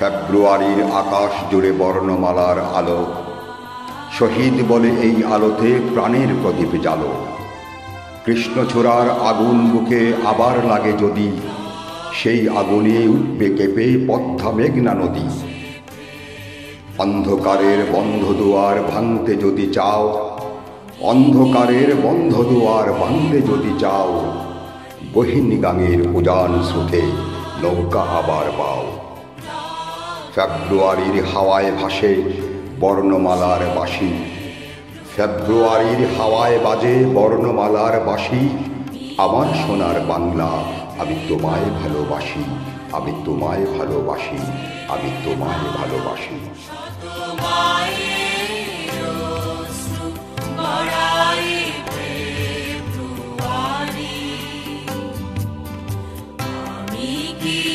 ফেব্রুয়ারির আকাশ জুড়ে বর্ণমালার আলো, শহীদ বলে এই আলোতে প্রাণের প্রদীপ জালো। কৃষ্ণচূড়ার আগুন বুকে আবার লাগে যদি, সেই আগুনে উঠবে কেঁপে পদ্মা মেঘনা নদী। অন্ধকারের বন্ধ দুয়ার ভাঙতে যদি চাও, অন্ধকারের বন্ধ দুয়ার ভাঙতে যদি চাও, বহির্নিগামের উজান স্রোতে নৌকা আবার পাও। ফেব্রুয়ারির হাওয়ায় ভাসে বর্ণমালার বাঁশি, ফেব্রুয়ারির হাওয়ায় বাজে বর্ণমালার বাঁশি। আমার সোনার বাংলা, আমি তোমায় ভালোবাসি, আমি তোমায় ভালোবাসি, আমি তোমায় ভালোবাসি। আমি কি